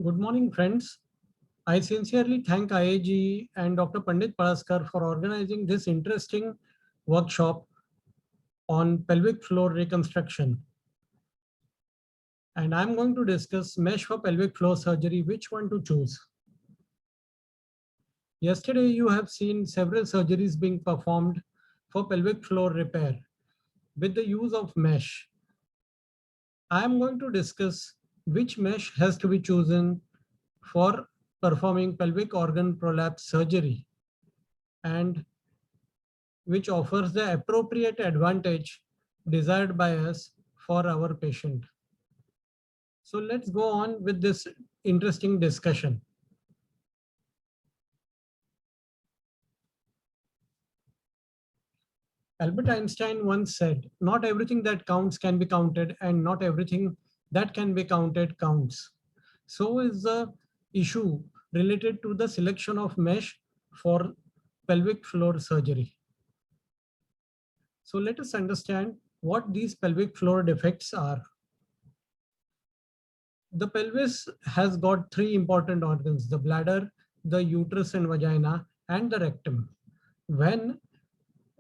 Good morning, friends. I sincerely thank IAG and Dr. Pandit Palaskar for organizing this interesting workshop on pelvic floor reconstruction. And I'm going to discuss mesh for pelvic floor surgery, which one to choose. Yesterday, you have seen several surgeries being performed for pelvic floor repair with the use of mesh. I am going to discuss which mesh has to be chosen for performing pelvic organ prolapse surgery and which offers the appropriate advantage desired by us for our patient. So let's go on with this interesting discussion. Albert Einstein once said, "Not everything that counts can be counted, and not everything that can be counted counts." So is the issue related to the selection of mesh for pelvic floor surgery. So let us understand what these pelvic floor defects are. The pelvis has got three important organs: the bladder, the uterus and vagina, and the rectum. When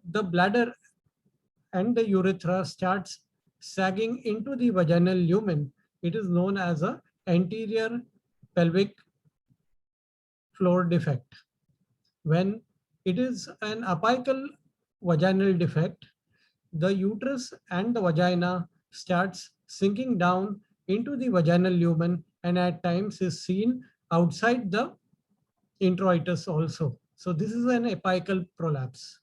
the bladder and the urethra starts sagging into the vaginal lumen, it is known as a anterior pelvic floor defect. When it is an apical vaginal defect, the uterus and the vagina starts sinking down into the vaginal lumen and at times is seen outside the introitus also. So this is an apical prolapse.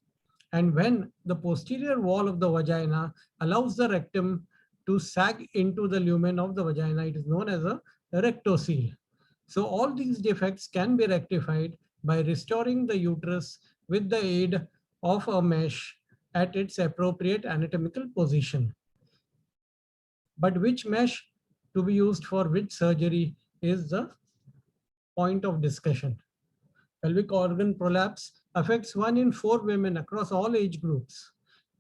And when the posterior wall of the vagina allows the rectum to sag into the lumen of the vagina, it is known as a rectocele. So all these defects can be rectified by restoring the uterus with the aid of a mesh at its appropriate anatomical position. But which mesh to be used for which surgery is the point of discussion. Pelvic organ prolapse affects 1 in 4 women across all age groups.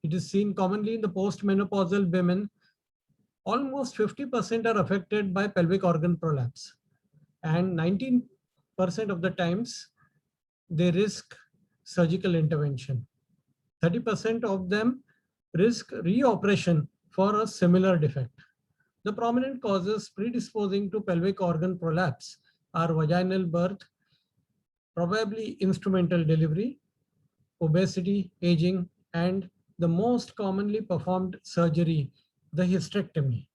It is seen commonly in the postmenopausal women. Almost 50% are affected by pelvic organ prolapse, and 19% of the times they risk surgical intervention. 30% of them risk reoperation for a similar defect. The prominent causes predisposing to pelvic organ prolapse are vaginal birth, probably instrumental delivery, obesity, aging, and the most commonly performed surgery, the hysterectomy.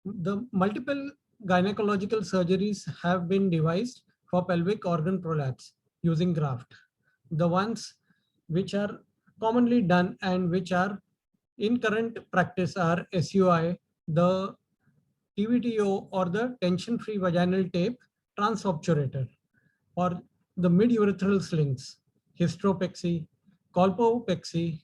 The multiple gynecological surgeries have been devised for pelvic organ prolapse using graft. The ones which are commonly done and which are in current practice are SUI, the TVTO or the tension-free vaginal tape transobturator, or the mid-urethral slings, hysteropexy, colpopexy,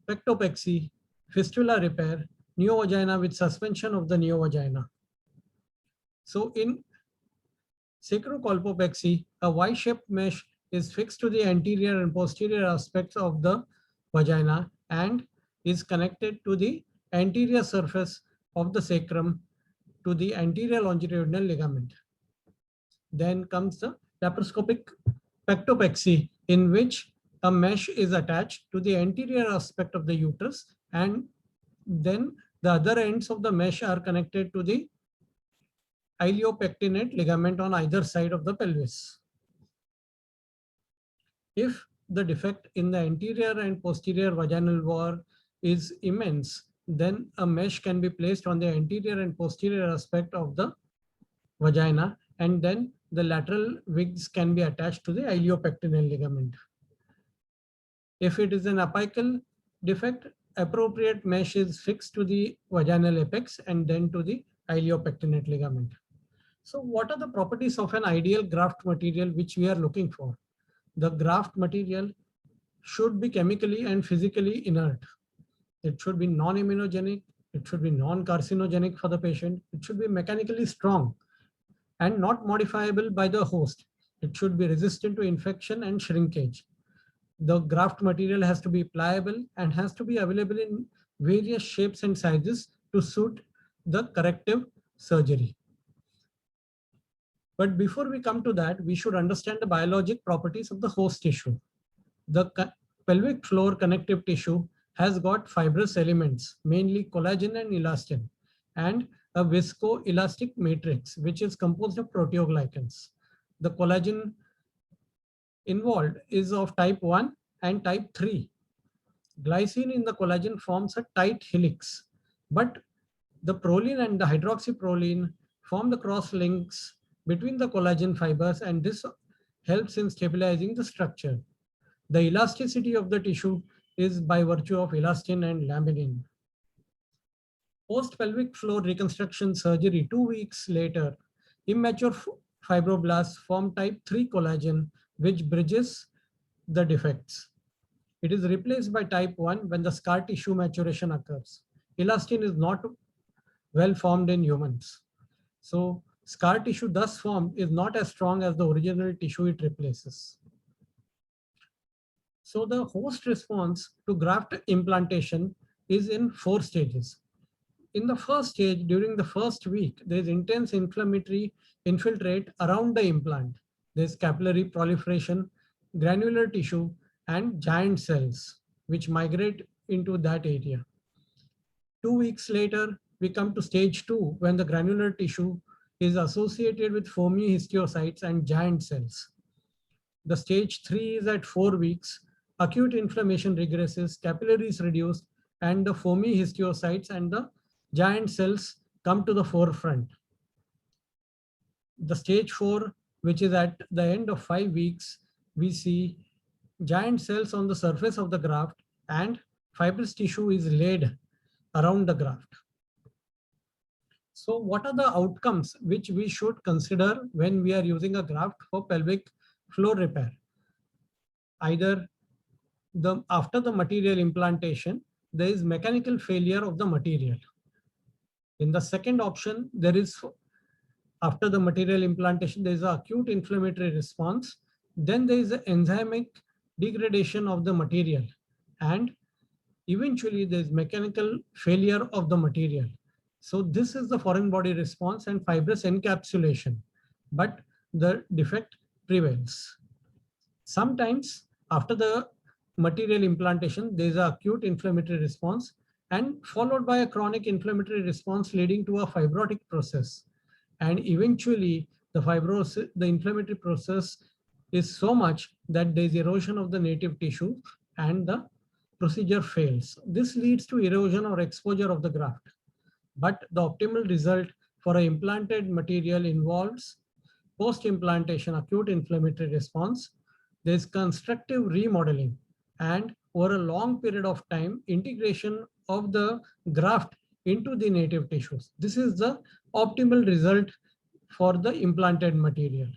pectopexy, fistula repair, neovagina with suspension of the neovagina. So in sacrocolpopexy, a Y-shaped mesh is fixed to the anterior and posterior aspects of the vagina and is connected to the anterior surface of the sacrum to the anterior longitudinal ligament. Then comes the laparoscopic pectopexy, in which a mesh is attached to the anterior aspect of the uterus, and then the other ends of the mesh are connected to the iliopectinate ligament on either side of the pelvis. If the defect in the anterior and posterior vaginal wall is immense, then a mesh can be placed on the anterior and posterior aspect of the vagina, and then the lateral wigs can be attached to the iliopectinal ligament. If it is an apical defect, appropriate mesh is fixed to the vaginal apex and then to the iliopectinate ligament. So what are the properties of an ideal graft material which we are looking for? The graft material should be chemically and physically inert. It should be non-immunogenic. It should be non-carcinogenic for the patient. It should be mechanically strong and not modifiable by the host. It should be resistant to infection and shrinkage. The graft material has to be pliable and has to be available in various shapes and sizes to suit the corrective surgery. But before we come to that, we should understand the biologic properties of the host tissue. The pelvic floor connective tissue has got fibrous elements, mainly collagen and elastin, and a viscoelastic matrix, which is composed of proteoglycans. The collagen involved is of type 1 and type 3. Glycine in the collagen forms a tight helix, but the proline and the hydroxyproline form the cross links between the collagen fibers, and this helps in stabilizing the structure. The elasticity of the tissue is by virtue of elastin and laminin. Post-pelvic floor reconstruction surgery 2 weeks later, immature fibroblasts form type 3 collagen, which bridges the defects. It is replaced by type 1 when the scar tissue maturation occurs. Elastin is not well formed in humans. So scar tissue thus formed is not as strong as the original tissue it replaces. So the host response to graft implantation is in 4 stages. In the first stage, during the first week, there is intense inflammatory infiltrate around the implant. There is capillary proliferation, granular tissue, and giant cells, which migrate into that area. 2 weeks later, we come to stage 2, when the granular tissue is associated with foamy histiocytes and giant cells. The stage 3 is at 4 weeks. Acute inflammation regresses, capillaries reduced, and the foamy histiocytes and the giant cells come to the forefront. The stage 4, which is at the end of 5 weeks, we see giant cells on the surface of the graft and fibrous tissue is laid around the graft. So what are the outcomes which we should consider when we are using a graft for pelvic floor repair? Either after the material implantation, there is mechanical failure of the material. In the second option, there is, after the material implantation, there is an acute inflammatory response. Then there is an enzymic degradation of the material. And eventually there is mechanical failure of the material. So this is the foreign body response and fibrous encapsulation, but the defect prevails. Sometimes after the material implantation, there is an acute inflammatory response and followed by a chronic inflammatory response leading to a fibrotic process. And eventually the inflammatory process is so much that there is erosion of the native tissue and the procedure fails. This leads to erosion or exposure of the graft. But the optimal result for an implanted material involves post-implantation acute inflammatory response. There is constructive remodeling, and over a long period of time, integration of the graft into the native tissues. This is the optimal result for the implanted material.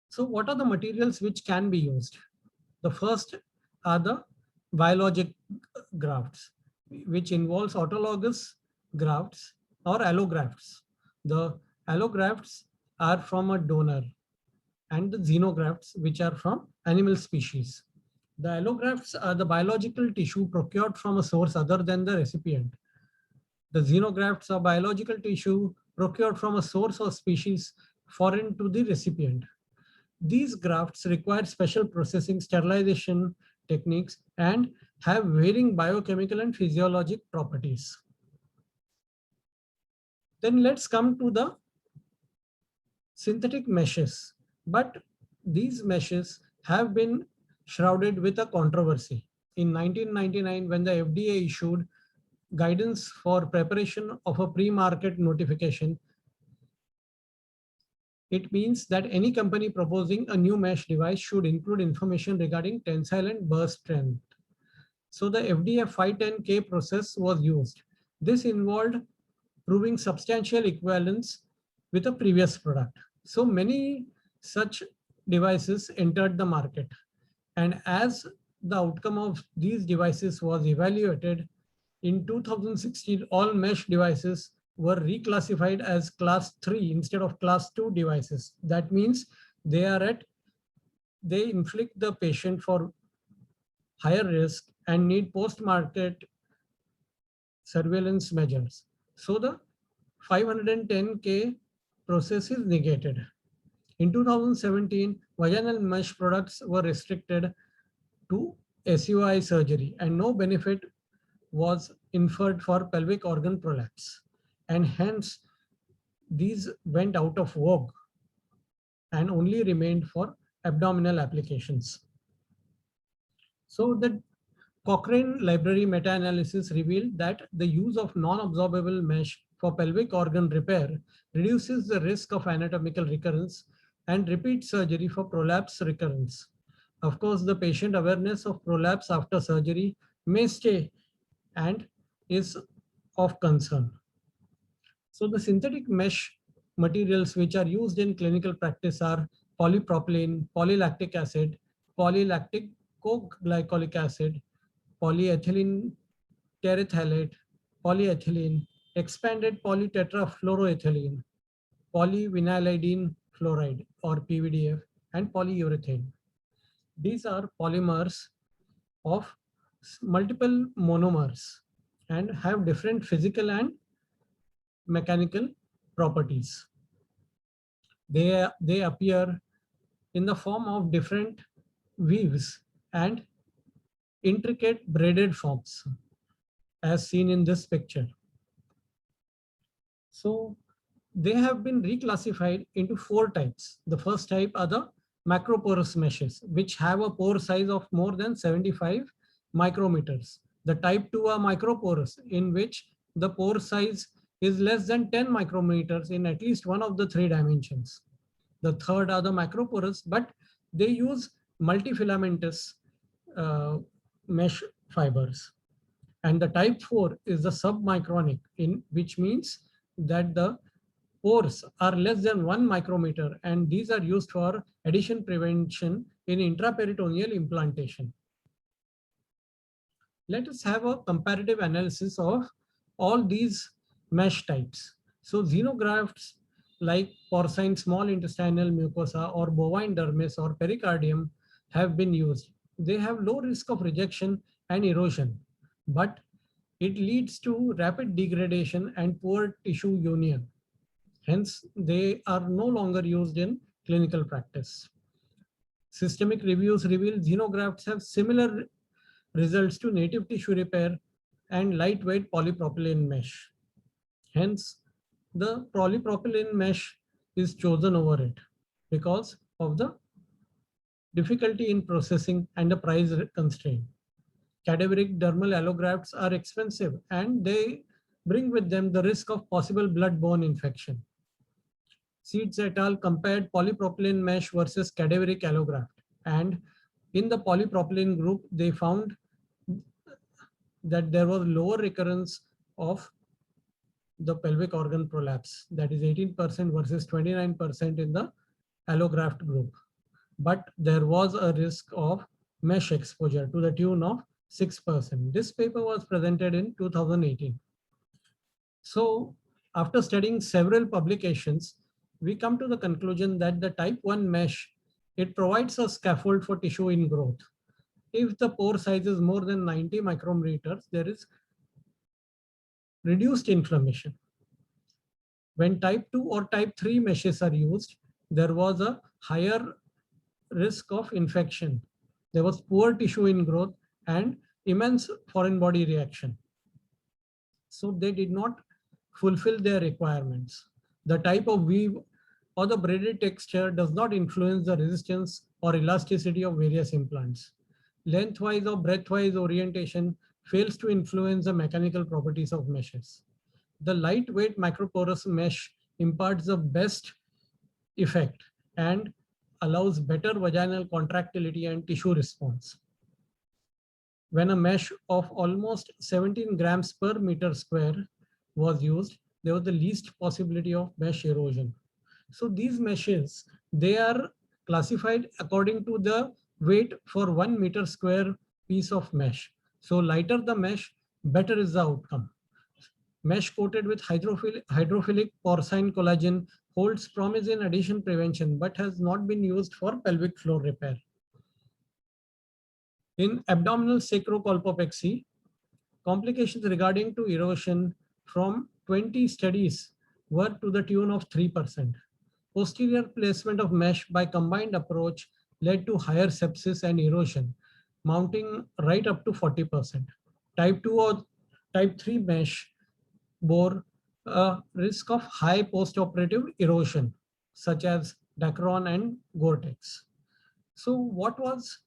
So what are the materials which can be used? The first are the biologic grafts, which involves autologous grafts or allografts. The allografts are from a donor, and the xenografts, which are from animal species. The allografts are the biological tissue procured from a source other than the recipient. The xenografts are biological tissue procured from a source or species foreign to the recipient. These grafts require special processing, sterilization techniques, and have varying biochemical and physiologic properties. Then let's come to the synthetic meshes. But these meshes have been shrouded with a controversy. In 1999, when the FDA issued guidance for preparation of a pre-market notification, it means that any company proposing a new mesh device should include information regarding tensile and burst strength. So the FDA 510(k) process was used. This involved proving substantial equivalence with a previous product. So many such devices entered the market. And as the outcome of these devices was evaluated, in 2016, all mesh devices were reclassified as class 3 instead of class 2 devices. That means they inflict the patient for higher risk and need post-market surveillance measures. So the 510(k) process is negated. In 2017, vaginal mesh products were restricted to SUI surgery and no benefit was inferred for pelvic organ prolapse. And hence, these went out of vogue and only remained for abdominal applications. So the Cochrane Library meta-analysis revealed that the use of non-absorbable mesh for pelvic organ repair reduces the risk of anatomical recurrence and repeat surgery for prolapse recurrence. Of course, the patient awareness of prolapse after surgery may stay and is of concern. So the synthetic mesh materials which are used in clinical practice are polypropylene, polylactic acid, polylactic co-glycolic acid, polyethylene terephthalate, polyethylene, expanded polytetrafluoroethylene, polyvinylidene fluoride or PVDF, and polyurethane. These are polymers of multiple monomers and have different physical and mechanical properties. They appear in the form of different weaves and intricate braided forms as seen in this picture. So they have been reclassified into 4 types. The first type are the macroporous meshes, which have a pore size of more than 75 micrometers. The type 2 are microporous, in which the pore size is less than 10 micrometers in at least one of the 3 dimensions. The third are the macroporous, but they use multifilamentous mesh fibers. And the type 4 is the submicronic, which means that the pores are less than 1 micrometer, and these are used for adhesion prevention in intraperitoneal implantation. Let us have a comparative analysis of all these mesh types. So xenografts like porcine small intestinal mucosa or bovine dermis or pericardium have been used. They have low risk of rejection and erosion, but it leads to rapid degradation and poor tissue union. Hence, they are no longer used in clinical practice. Systemic reviews reveal xenografts have similar results to native tissue repair and lightweight polypropylene mesh. Hence, the polypropylene mesh is chosen over it because of the difficulty in processing and the price constraint. Cadaveric dermal allografts are expensive and they bring with them the risk of possible blood-borne infection. Seeds et al. Compared polypropylene mesh versus cadaveric allograft, and in the polypropylene group, they found that there was lower recurrence of the pelvic organ prolapse, that is 18% versus 29% in the allograft group. But there was a risk of mesh exposure to the tune of 6%. This paper was presented in 2018. So after studying several publications, we come to the conclusion that the type 1 mesh, it provides a scaffold for tissue ingrowth. If the pore size is more than 90 micrometers, there is reduced inflammation. When type 2 or type 3 meshes are used, there was a higher risk of infection. There was poor tissue ingrowth and immense foreign body reaction. So they did not fulfill their requirements. The type of weave or the braided texture does not influence the resistance or elasticity of various implants. Lengthwise or breadthwise orientation fails to influence the mechanical properties of meshes. The lightweight macroporous mesh imparts the best effect and allows better vaginal contractility and tissue response. When a mesh of almost 17 grams per meter square was used, there was the least possibility of mesh erosion. So these meshes, they are classified according to the weight for 1 meter square piece of mesh. So lighter the mesh, better is the outcome. Mesh coated with hydrophilic porcine collagen holds promise in adhesion prevention, but has not been used for pelvic floor repair. In abdominal sacrocolpopexy, complications regarding to erosion from 20 studies were to the tune of 3%. Posterior placement of mesh by combined approach led to higher sepsis and erosion, mounting right up to 40%. Type 2 or type 3 mesh bore a risk of high postoperative erosion, such as Dacron and Gore-Tex. So what was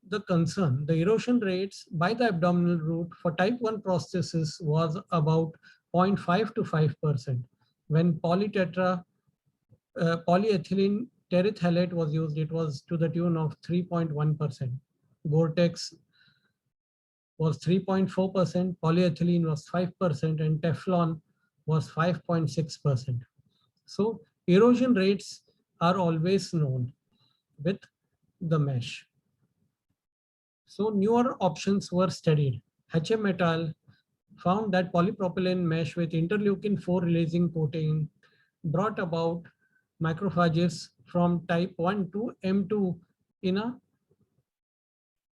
the concern? The erosion rates by the abdominal route for type 1 prosthesis was about 0.5 to 5%. When polyethylene terephthalate was used, it was to the tune of 3.1%. Gore-Tex was 3.4%, polyethylene was 5%, and Teflon was 5.6%. So erosion rates are always known with the mesh. So newer options were studied. HM et al. Found that polypropylene mesh with interleukin-4 releasing coating brought about macrophages from type 1 to M2 in a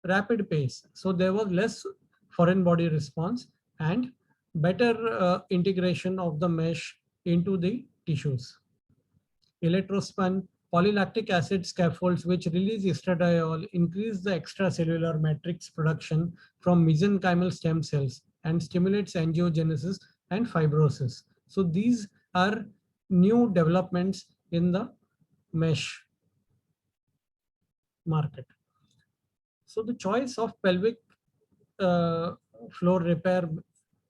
rapid pace. So there was less foreign body response and better integration of the mesh into the tissues. Electrospun polylactic acid scaffolds which release estradiol increase the extracellular matrix production from mesenchymal stem cells and stimulates angiogenesis and fibrosis. So these are new developments in the mesh market. So the choice of pelvic floor repair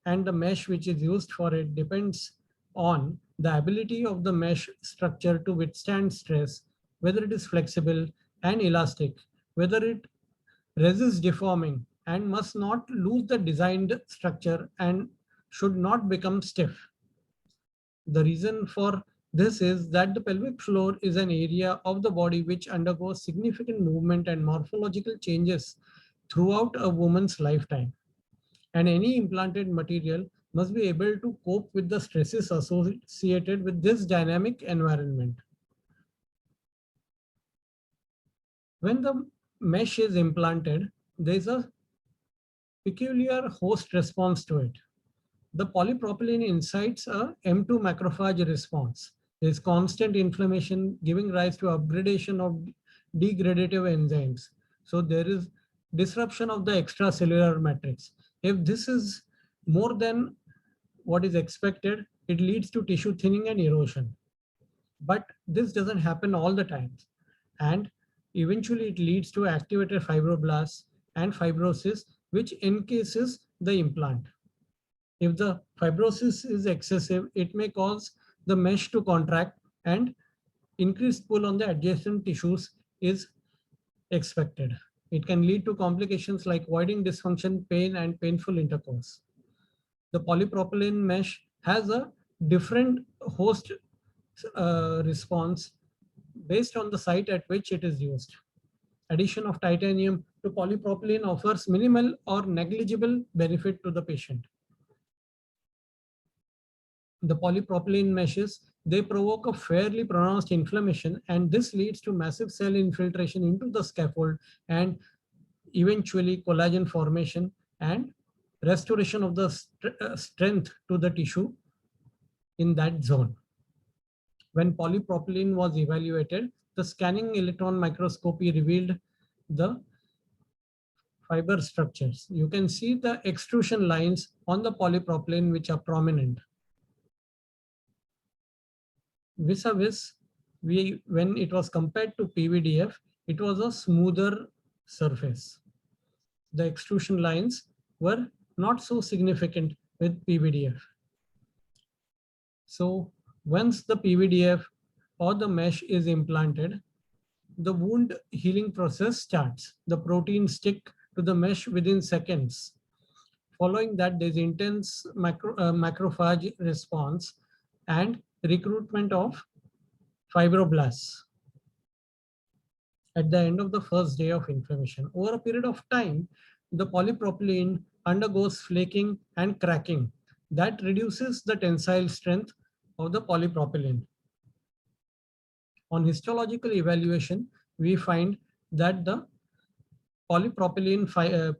and the mesh which is used for it depends on the ability of the mesh structure to withstand stress, whether it is flexible and elastic, whether it resists deforming and must not lose the designed structure and should not become stiff. The reason for this is that the pelvic floor is an area of the body which undergoes significant movement and morphological changes throughout a woman's lifetime. And any implanted material must be able to cope with the stresses associated with this dynamic environment. When the mesh is implanted, there is a peculiar host response to it. The polypropylene incites a M2 macrophage response. There is constant inflammation giving rise to upgradation of degradative enzymes. So there is disruption of the extracellular matrix. If this is more than what is expected, it leads to tissue thinning and erosion. But this doesn't happen all the time. And eventually it leads to activated fibroblasts and fibrosis, which encases the implant. If the fibrosis is excessive, it may cause the mesh to contract and increased pull on the adjacent tissues is expected. It can lead to complications like voiding dysfunction, pain, and painful intercourse. The polypropylene mesh has a different host response based on the site at which it is used. Addition of titanium to polypropylene offers minimal or negligible benefit to the patient. The polypropylene meshes, they provoke a fairly pronounced inflammation, and this leads to massive cell infiltration into the scaffold and eventually collagen formation and restoration of the strength to the tissue in that zone. When polypropylene was evaluated, the scanning electron microscopy revealed the fiber structures. You can see the extrusion lines on the polypropylene which are prominent. Vis-a-vis, when it was compared to PVDF, it was a smoother surface. The extrusion lines were not so significant with PVDF. So once the PVDF or the mesh is implanted, the wound healing process starts. The proteins stick to the mesh within seconds. Following that, there's intense macrophage response and recruitment of fibroblasts at the end of the first day of inflammation. Over a period of time, the polypropylene undergoes flaking and cracking. That reduces the tensile strength of the polypropylene. On histological evaluation, we find that the polypropylene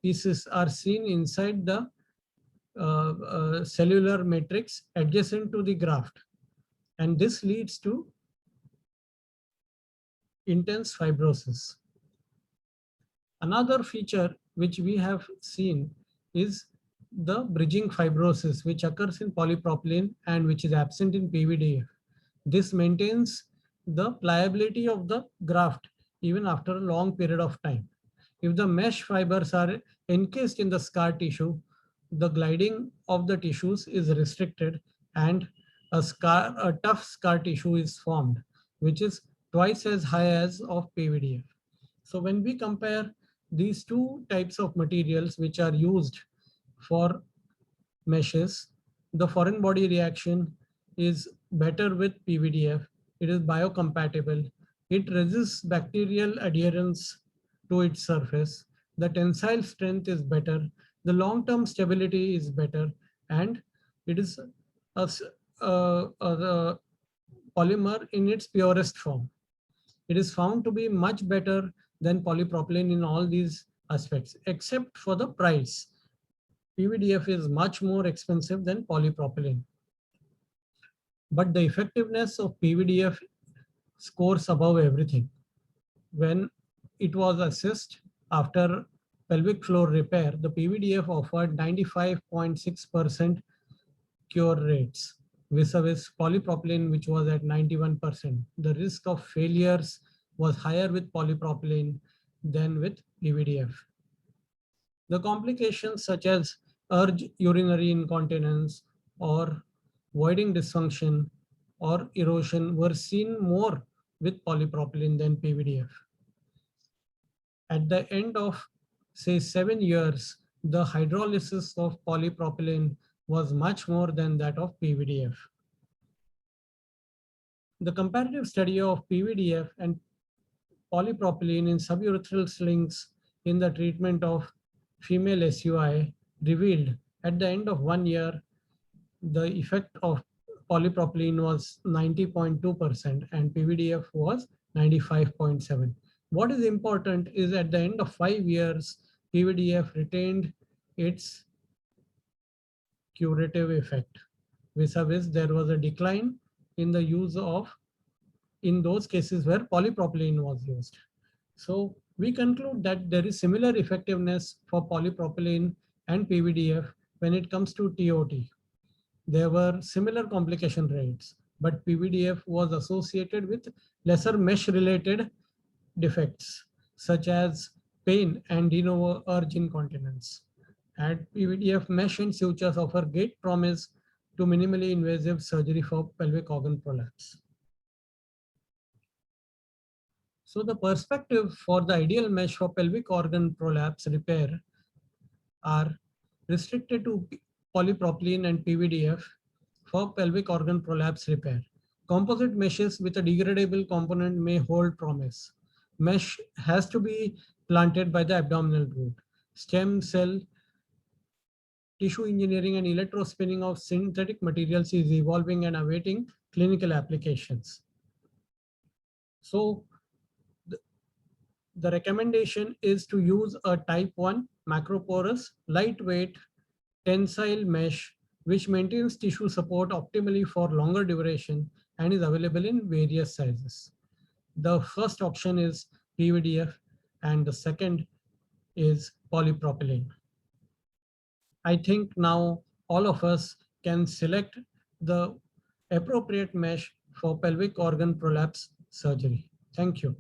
pieces are seen inside the cellular matrix adjacent to the graft. and this leads to intense fibrosis. Another feature which we have seen is the bridging fibrosis, which occurs in polypropylene and which is absent in PVDF. This maintains the pliability of the graft even after a long period of time. If the mesh fibers are encased in the scar tissue, the gliding of the tissues is restricted and a tough scar tissue is formed, which is twice as high as of PVDF. So when we compare these two types of materials which are used for meshes, the foreign body reaction is better with PVDF. It is biocompatible. It resists bacterial adherence to its surface. The tensile strength is better. The long-term stability is better. And it is a polymer in its purest form. It is found to be much better than polypropylene in all these aspects, except for the price. PVDF is much more expensive than polypropylene. But the effectiveness of PVDF scores above everything. When it was assessed after pelvic floor repair, the PVDF offered 95.6% cure rates, vis-a-vis polypropylene, which was at 91%. The risk of failures was higher with polypropylene than with PVDF. The complications such as urge urinary incontinence or voiding dysfunction or erosion were seen more with polypropylene than PVDF. At the end of, say, 7 years, the hydrolysis of polypropylene was much more than that of PVDF. The comparative study of PVDF and polypropylene in suburethral slings in the treatment of female SUI revealed at the end of 1 year, the effect of polypropylene was 90.2% and PVDF was 95.7%. What is important is at the end of 5 years, PVDF retained its curative effect. Vis-a-vis, there was a decline in the use of, in those cases where polypropylene was used. So we conclude that there is similar effectiveness for polypropylene and PVDF when it comes to TOT. There were similar complication rates, but PVDF was associated with lesser mesh-related defects, such as pain and de novo urge incontinence. And PVDF mesh and sutures offer great promise to minimally invasive surgery for pelvic organ prolapse. So the perspective for the ideal mesh for pelvic organ prolapse repair are restricted to polypropylene and PVDF for pelvic organ prolapse repair. Composite meshes with a degradable component may hold promise. Mesh has to be planted by the abdominal root. Stem cell tissue engineering and electrospinning of synthetic materials is evolving and awaiting clinical applications. So the recommendation is to use a type 1 macroporous, lightweight, tensile mesh which maintains tissue support optimally for longer duration and is available in various sizes. The first option is PVDF and the second is polypropylene. I think now all of us can select the appropriate mesh for pelvic organ prolapse surgery. Thank you.